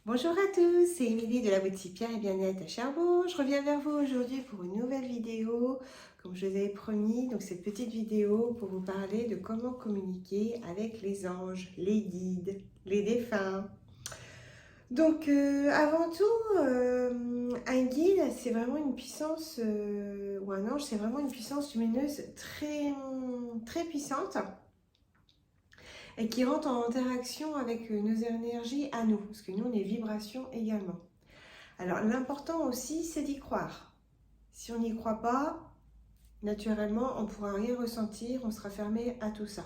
Bonjour à tous, c'est Émilie de la boutique Pierre et Bien-être à Cherbourg. Je reviens vers vous aujourd'hui pour une nouvelle vidéo, comme je vous avais promis. Donc cette petite vidéo pour vous parler de comment communiquer avec les anges, les guides, les défunts. Donc avant tout, un guide, c'est vraiment une puissance, ou un ange, c'est vraiment une puissance lumineuse très puissante et qui rentre en interaction avec nos énergies à nous, parce que nous, on est vibration également. Alors, l'important aussi, c'est d'y croire. Si on n'y croit pas, naturellement, on ne pourra rien ressentir, on sera fermé à tout ça.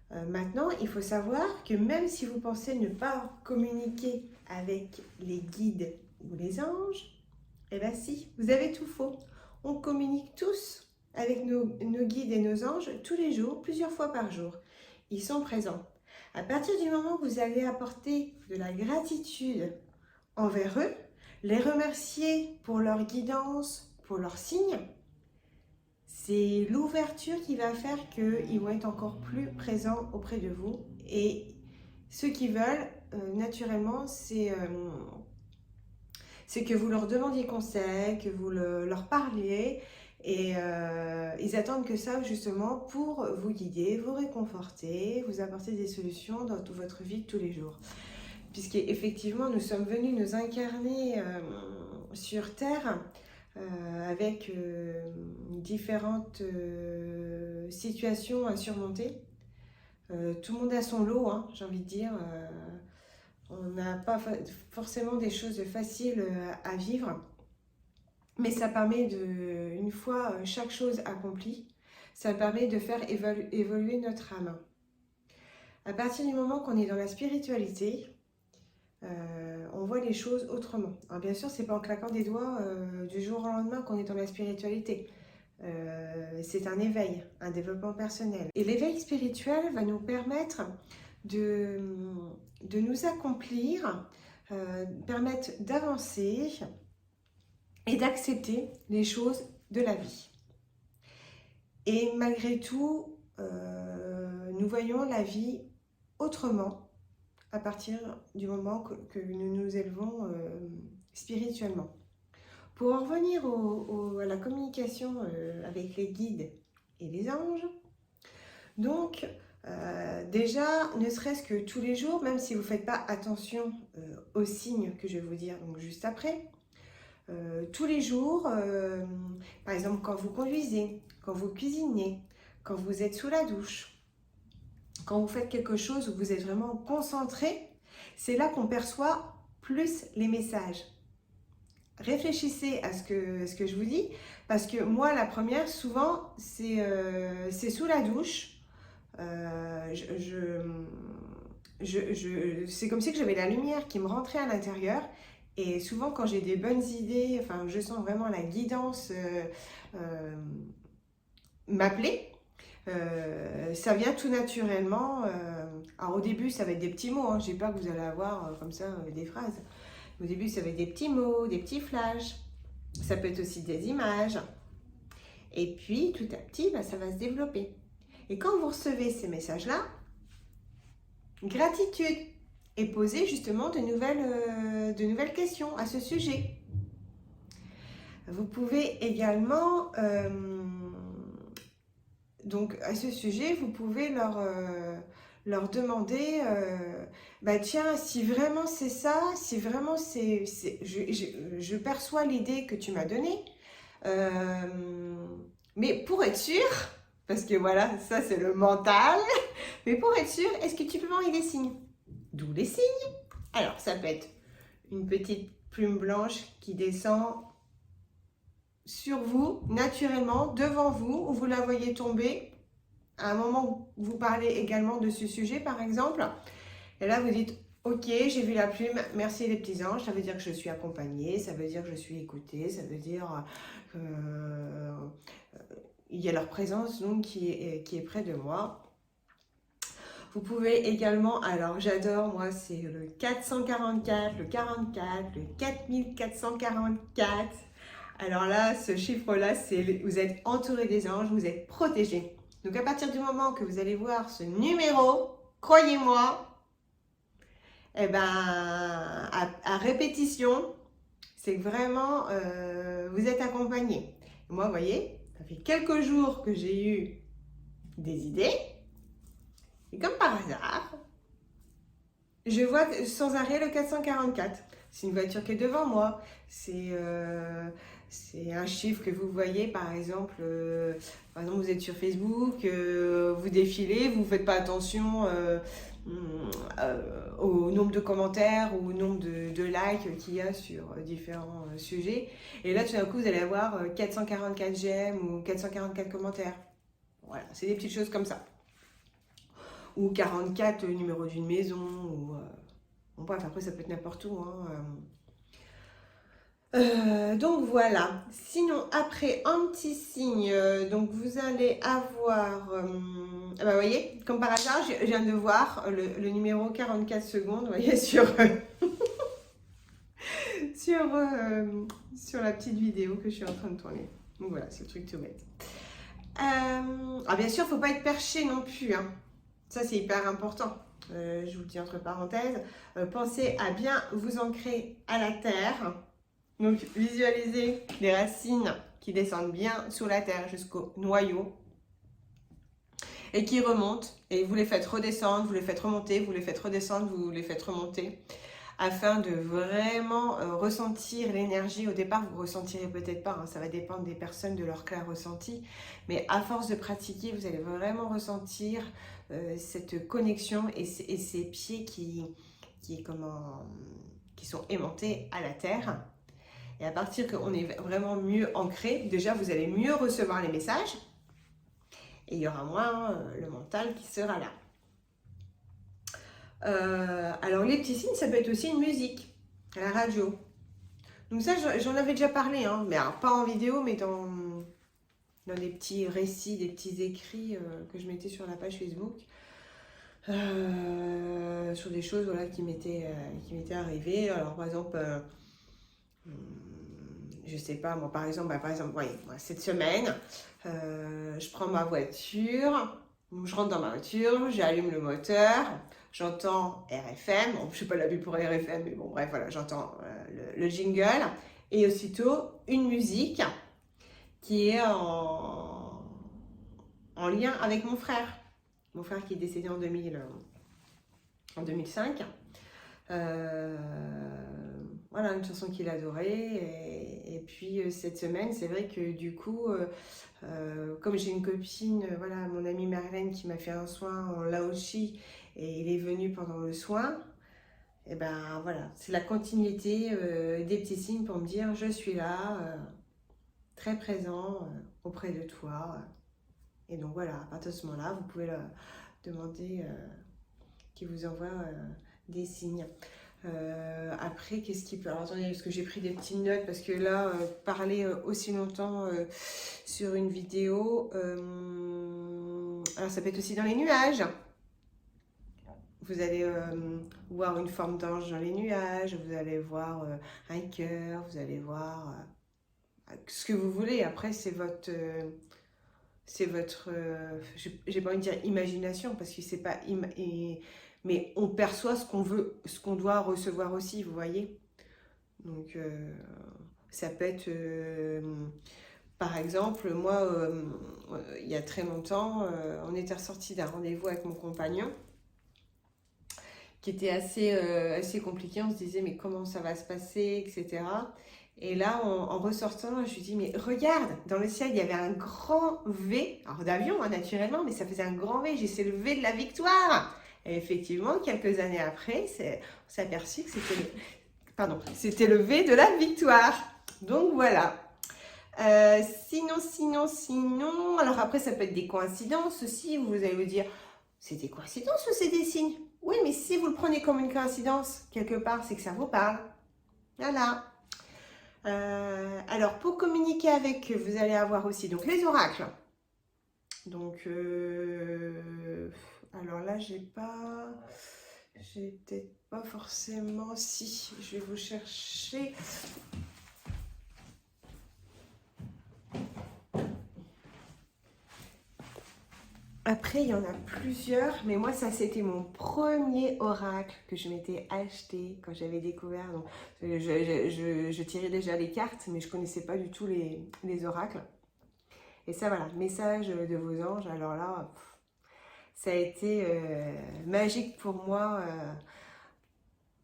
Maintenant, il faut savoir que même si vous pensez ne pas communiquer avec les guides ou les anges, eh bien si, vous avez tout faux. On communique tous avec nos guides et nos anges tous les jours, plusieurs fois par jour. Ils sont présents. À partir du moment où vous allez apporter de la gratitude envers eux, les remercier pour leur guidance, pour leurs signes, c'est l'ouverture qui va faire qu'ils vont être encore plus présents auprès de vous. Et ceux qui veulent, naturellement, c'est que vous leur demandiez conseil, que vous leur parliez. Et ils attendent que ça justement pour vous guider, vous réconforter, vous apporter des solutions dans toute votre vie de tous les jours. Puisqu'effectivement, nous sommes venus nous incarner sur Terre avec différentes situations à surmonter. Tout le monde a son lot, hein, j'ai envie de dire. On n'a pas forcément des choses faciles à vivre. Mais ça permet de, une fois chaque chose accomplie, ça permet de faire évoluer notre âme. À partir du moment qu'on est dans la spiritualité, on voit les choses autrement. Alors bien sûr, c'est pas en claquant des doigts du jour au lendemain qu'on est dans la spiritualité. C'est un éveil, un développement personnel. Et l'éveil spirituel va nous permettre de nous accomplir, permettre d'avancer et d'accepter les choses de la vie. Et malgré tout, nous voyons la vie autrement à partir du moment que nous nous élevons spirituellement. Pour en revenir à la communication avec les guides et les anges, donc déjà, ne serait-ce que tous les jours, même si vous ne faites pas attention aux signes que je vais vous dire donc juste après, tous les jours, par exemple quand vous conduisez, quand vous cuisinez, quand vous êtes sous la douche, quand vous faites quelque chose où vous êtes vraiment concentré, c'est là qu'on perçoit plus les messages. Réfléchissez à ce que je vous dis, parce que moi, la première, souvent, c'est sous la douche. C'est comme si j'avais la lumière qui me rentrait à l'intérieur. Et souvent, quand j'ai des bonnes idées, enfin, je sens vraiment la guidance m'appeler. Ça vient tout naturellement. Alors au début, ça va être des petits mots. Hein. J'ai peur que vous allez avoir comme ça des phrases. Au début, ça va être des petits mots, des petits flashs. Ça peut être aussi des images. Et puis, tout à petit, ça va se développer. Et quand vous recevez ces messages-là, gratitude. Et posez justement de nouvelles questions à ce sujet. Vous pouvez également... donc à ce sujet, vous pouvez leur demander, tiens, si vraiment c'est ça, si vraiment je perçois l'idée que tu m'as donnée, mais pour être sûr, parce que voilà, ça c'est le mental, mais pour être sûr, est-ce que tu peux m'envoyer des signes? D'où les signes. Alors ça peut être une petite plume blanche qui descend sur vous, naturellement, devant vous, où vous la voyez tomber, à un moment où vous parlez également de ce sujet, par exemple, et là vous dites, ok, j'ai vu la plume, merci les petits anges, ça veut dire que je suis accompagnée, ça veut dire que je suis écoutée, ça veut dire il y a leur présence donc, qui est près de moi. Vous pouvez également, alors j'adore, moi c'est le 444, le 44, le 4444. Alors là, ce chiffre-là, vous êtes entouré des anges, vous êtes protégé. Donc à partir du moment que vous allez voir ce numéro, croyez-moi, eh ben, à répétition, c'est que vraiment, vous êtes accompagné. Moi, vous voyez, ça fait quelques jours que j'ai eu des idées. Et comme par hasard, je vois sans arrêt le 444. C'est une voiture qui est devant moi. C'est un chiffre que vous voyez, par exemple, vous êtes sur Facebook, vous défilez, vous ne faites pas attention au nombre de commentaires ou au nombre de likes qu'il y a sur différents sujets. Et là, tout d'un coup, vous allez avoir 444 j'aime ou 444 commentaires. Voilà, c'est des petites choses comme ça. Ou 44 numéro d'une maison, ou bon, bref, après ça peut être n'importe où. Donc voilà. Sinon, après, un petit signe, donc vous allez avoir, vous voyez, comme par hasard, je viens de voir le numéro 44 secondes, vous voyez, sur la petite vidéo que je suis en train de tourner. Donc voilà, c'est le truc tout bête. Bien sûr, il ne faut pas être perché non plus, hein. Ça, c'est hyper important. Je vous le dis entre parenthèses. Pensez à bien vous ancrer à la terre. Donc, visualisez les racines qui descendent bien sous la terre jusqu'au noyau et qui remontent. Et vous les faites redescendre, vous les faites remonter, vous les faites redescendre, vous les faites remonter afin de vraiment ressentir l'énergie. Au départ, vous ne ressentirez peut-être pas, hein, ça va dépendre des personnes, de leur clair ressenti. Mais à force de pratiquer, vous allez vraiment ressentir cette connexion et ces pieds qui sont aimantés à la terre. Et à partir qu'on est vraiment mieux ancré, déjà vous allez mieux recevoir les messages et il y aura moins le mental qui sera là. Alors les petits signes, ça peut être aussi une musique à la radio. Donc ça, j'en avais déjà parlé, hein, mais alors, pas en vidéo, mais dans des petits récits, des petits écrits que je mettais sur la page Facebook. Sur des choses voilà, qui m'étaient arrivées. Alors par exemple, je sais pas, moi par exemple, voyez, moi, cette semaine, je prends ma voiture, je rentre dans ma voiture, j'allume le moteur, j'entends RFM, bon, je ne suis pas la vue pour RFM, mais bon bref, voilà, j'entends le jingle, et aussitôt une musique qui est en lien avec mon frère qui est décédé en 2005. Voilà, une chanson qu'il adorait. Et puis cette semaine, c'est vrai que du coup, comme j'ai une copine, voilà, mon amie Marlène qui m'a fait un soin en Laoshi et il est venu pendant le soin, et ben voilà, c'est la continuité des petits signes pour me dire je suis là, très présent auprès de toi. Et donc voilà, à partir de ce moment-là, vous pouvez demander qu'il vous envoie des signes. Après, qu'est-ce qui peut... Alors attendez, parce que j'ai pris des petites notes, parce que là, parler aussi longtemps sur une vidéo, alors ça peut être aussi dans les nuages. Vous allez voir une forme d'ange dans les nuages, vous allez voir un cœur, vous allez voir ce que vous voulez. Après, c'est votre... j'ai pas envie de dire imagination, parce que c'est pas... mais on perçoit ce qu'on veut, ce qu'on doit recevoir aussi, vous voyez. Donc, ça peut être... par exemple, moi, il y a très longtemps, on était ressorti d'un rendez-vous avec mon compagnon, qui était assez compliqué. On se disait, mais comment ça va se passer, etc. Et là, en ressortant, je lui dis, mais regarde, dans le ciel, il y avait un grand V, alors d'avion, hein, naturellement, mais ça faisait un grand V, j'ai c'est le V de la victoire. Et effectivement, quelques années après, on s'est aperçu que c'était le V de la victoire. Donc voilà. Sinon, alors après, ça peut être des coïncidences aussi. Vous allez vous dire, c'est des coïncidences ou c'est des signes? Oui, mais si vous le prenez comme une coïncidence, quelque part, c'est que ça vous parle. Voilà. Alors, pour communiquer avec eux, vous allez avoir aussi donc les oracles. Donc, alors là, j'ai peut-être pas forcément... Si, je vais vous chercher... Après, il y en a plusieurs, mais moi, ça, c'était mon premier oracle que je m'étais acheté quand j'avais découvert. Donc, je tirais déjà les cartes, mais je connaissais pas du tout les oracles. Et ça, voilà, message de vos anges. Alors là, ça a été magique pour moi,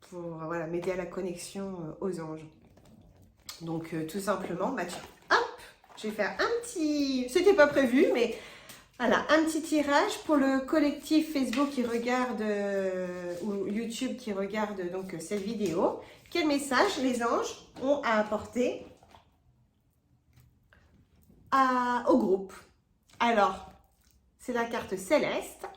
pour voilà, m'aider à la connexion aux anges. Donc, tout simplement, bah tiens, hop, je vais faire un petit... C'était pas prévu, mais... Voilà, un petit tirage pour le collectif Facebook qui regarde ou YouTube qui regarde donc cette vidéo. Quel message les anges ont à apporter au groupe? Alors, c'est la carte céleste.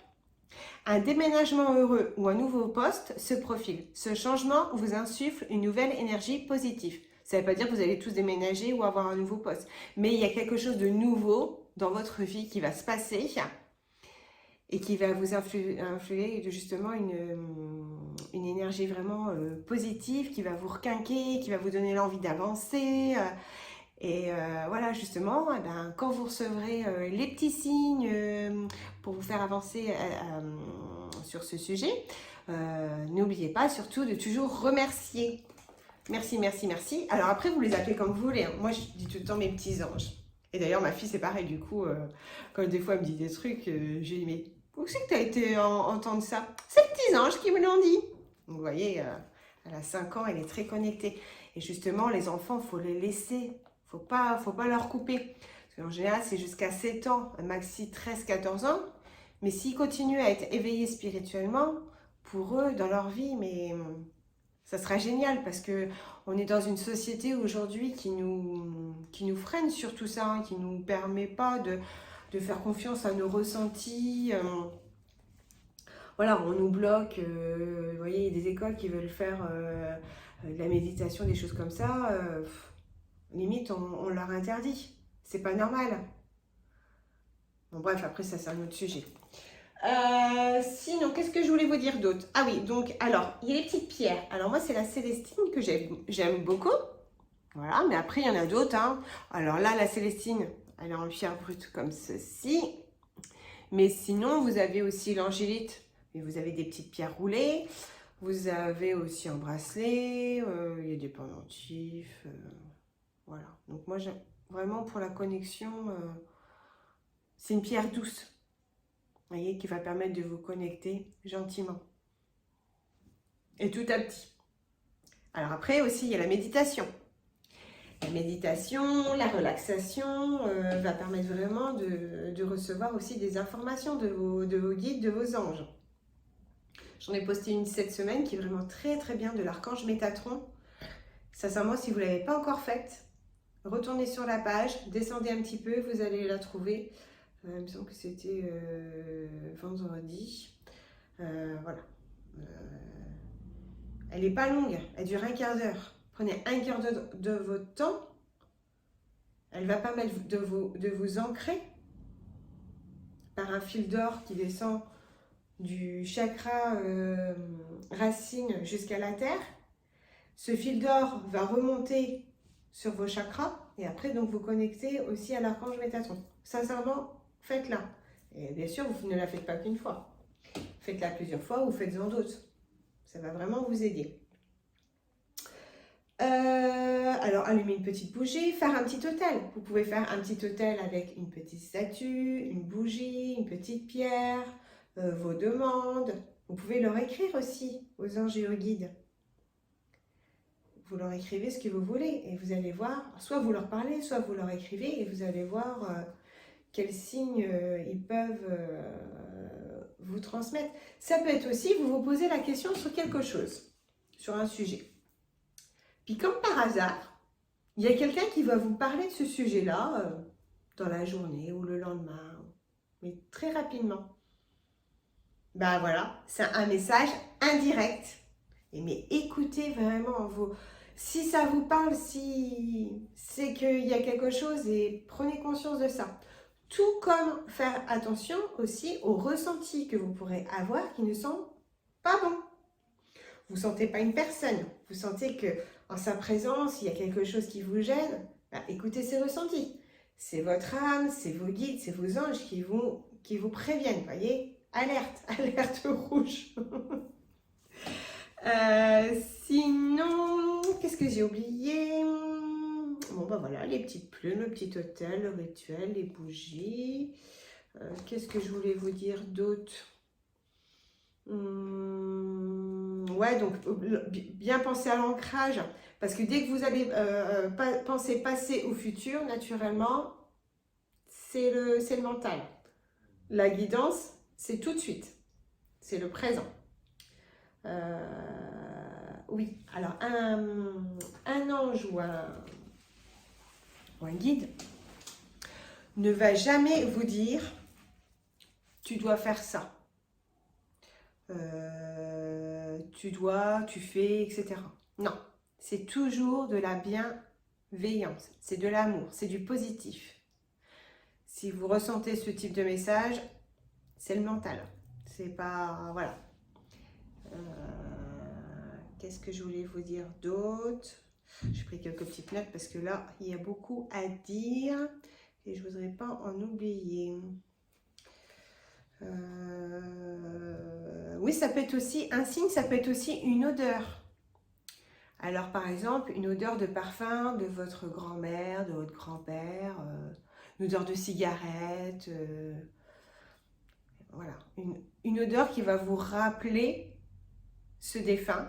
Un déménagement heureux ou un nouveau poste se profile. Ce changement vous insuffle une nouvelle énergie positive. Ça ne veut pas dire que vous allez tous déménager ou avoir un nouveau poste. Mais il y a quelque chose de nouveau dans votre vie qui va se passer et qui va vous influer justement une énergie vraiment positive, qui va vous requinquer, qui va vous donner l'envie d'avancer. Voilà, justement, eh ben, quand vous recevrez les petits signes pour vous faire avancer sur ce sujet, n'oubliez pas surtout de toujours remercier. Merci, merci, merci. Alors après, vous les appelez comme vous voulez. Hein. Moi, je dis tout le temps mes petits anges. Et d'ailleurs, ma fille, c'est pareil. Du coup, quand des fois, elle me dit des trucs, je lui dis, mais où c'est que tu as été entendre ça? C'est les petits anges qui me l'ont dit. Vous voyez, elle a 5 ans, elle est très connectée. Et justement, les enfants, il faut les laisser. Faut pas leur couper. Parce qu'en général, c'est jusqu'à 7 ans, maxi 13-14 ans. Mais s'ils continuent à être éveillés spirituellement, pour eux, dans leur vie, mais... ça sera génial parce que on est dans une société aujourd'hui qui nous freine sur tout ça, hein, qui ne nous permet pas de faire confiance à nos ressentis. Voilà, on nous bloque. Vous voyez, il y a des écoles qui veulent faire de la méditation, des choses comme ça. Limite, on leur interdit. C'est pas normal. Bon, bref, après, ça, c'est un autre sujet. Sinon, qu'est-ce que je voulais vous dire d'autre? Ah oui, donc, alors, il y a les petites pierres. Alors, moi, c'est la Célestine que j'aime beaucoup. Voilà, mais après, il y en a d'autres. Hein. Alors là, la Célestine, elle est en pierre brute comme ceci. Mais sinon, vous avez aussi l'angélite. Et vous avez des petites pierres roulées. Vous avez aussi un bracelet. Il y a des pendentifs. Voilà. Donc, moi, j'aime vraiment pour la connexion, c'est une pierre douce. Vous voyez, qui va permettre de vous connecter gentiment. Et tout à petit. Alors après aussi, il y a la méditation. La méditation, la relaxation va permettre vraiment de recevoir aussi des informations de vos guides, de vos anges. J'en ai posté une cette semaine qui est vraiment très très bien de l'archange Métatron. Sincèrement, si vous ne l'avez pas encore faite, retournez sur la page, descendez un petit peu, vous allez la trouver. Il me semble que c'était vendredi. Voilà. Elle n'est pas longue, elle dure un quart d'heure. Prenez un quart d'heure de votre temps. Elle va permettre de vous ancrer par un fil d'or qui descend du chakra racine jusqu'à la terre. Ce fil d'or va remonter sur vos chakras et après donc vous connecter aussi à l'archange Métatron. Sincèrement, faites-la. Et bien sûr, vous ne la faites pas qu'une fois. Faites-la plusieurs fois ou faites-en d'autres. Ça va vraiment vous aider. Alors, allumez une petite bougie, faire un petit autel. Vous pouvez faire un petit autel avec une petite statue, une bougie, une petite pierre, vos demandes. Vous pouvez leur écrire aussi aux anges et aux guides. Vous leur écrivez ce que vous voulez et vous allez voir, soit vous leur parlez, soit vous leur écrivez et vous allez voir quels signes ils peuvent vous transmettre. Ça peut être aussi, vous vous posez la question sur quelque chose, sur un sujet. Puis comme par hasard, il y a quelqu'un qui va vous parler de ce sujet-là dans la journée ou le lendemain, mais très rapidement. Ben voilà, c'est un message indirect. Mais écoutez vraiment si ça vous parle, si c'est qu'il y a quelque chose et prenez conscience de ça. Tout comme faire attention aussi aux ressentis que vous pourrez avoir qui ne sont pas bons. Vous ne sentez pas une personne, vous sentez que en sa présence, il y a quelque chose qui vous gêne, ben, écoutez ces ressentis. C'est votre âme, c'est vos guides, c'est vos anges qui qui vous préviennent, vous voyez, alerte, alerte rouge. Sinon, qu'est-ce que j'ai oublié? Bon, bah voilà, les petites plumes, le petit hôtel, le rituel, les bougies. Qu'est-ce que je voulais vous dire d'autre? Ouais, donc bien penser à l'ancrage, parce que dès que vous allez penser passer au futur, naturellement, c'est le mental. La guidance, c'est tout de suite, c'est le présent. Oui, alors un ange ou un guide ne va jamais vous dire tu dois faire ça, tu fais, etc. Non, c'est toujours de la bienveillance, c'est de l'amour, c'est du positif. Si vous ressentez ce type de message, c'est le mental, c'est pas, voilà. Qu'est-ce que je voulais vous dire d'autre? J'ai pris quelques petites notes parce que là, il y a beaucoup à dire et je ne voudrais pas en oublier. Oui, ça peut être aussi un signe, ça peut être aussi une odeur. Alors, par exemple, une odeur de parfum de votre grand-mère, de votre grand-père, une odeur de cigarette, voilà, une odeur qui va vous rappeler ce défunt.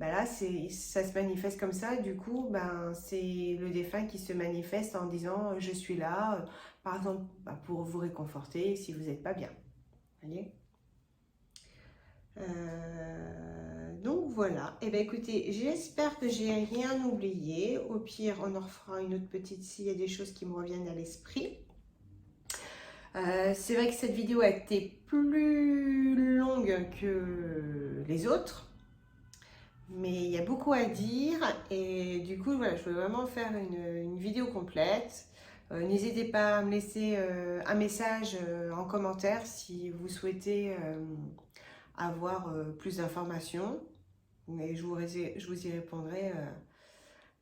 Ben là, ça se manifeste comme ça. Du coup, ben, c'est le défunt qui se manifeste en disant « je suis là », par exemple, ben, pour vous réconforter si vous n'êtes pas bien. Voyez, donc voilà. Et bien écoutez, j'espère que j'ai rien oublié. Au pire, on en refera une autre petite s'il y a des choses qui me reviennent à l'esprit. C'est vrai que cette vidéo a été plus longue que les autres. Mais il y a beaucoup à dire et du coup, voilà, je veux vraiment faire une vidéo complète. N'hésitez pas à me laisser un message en commentaire si vous souhaitez avoir plus d'informations. Mais je vous y répondrai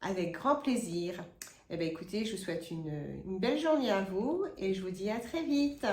avec grand plaisir. Eh bien, écoutez, je vous souhaite une belle journée à vous et je vous dis à très vite.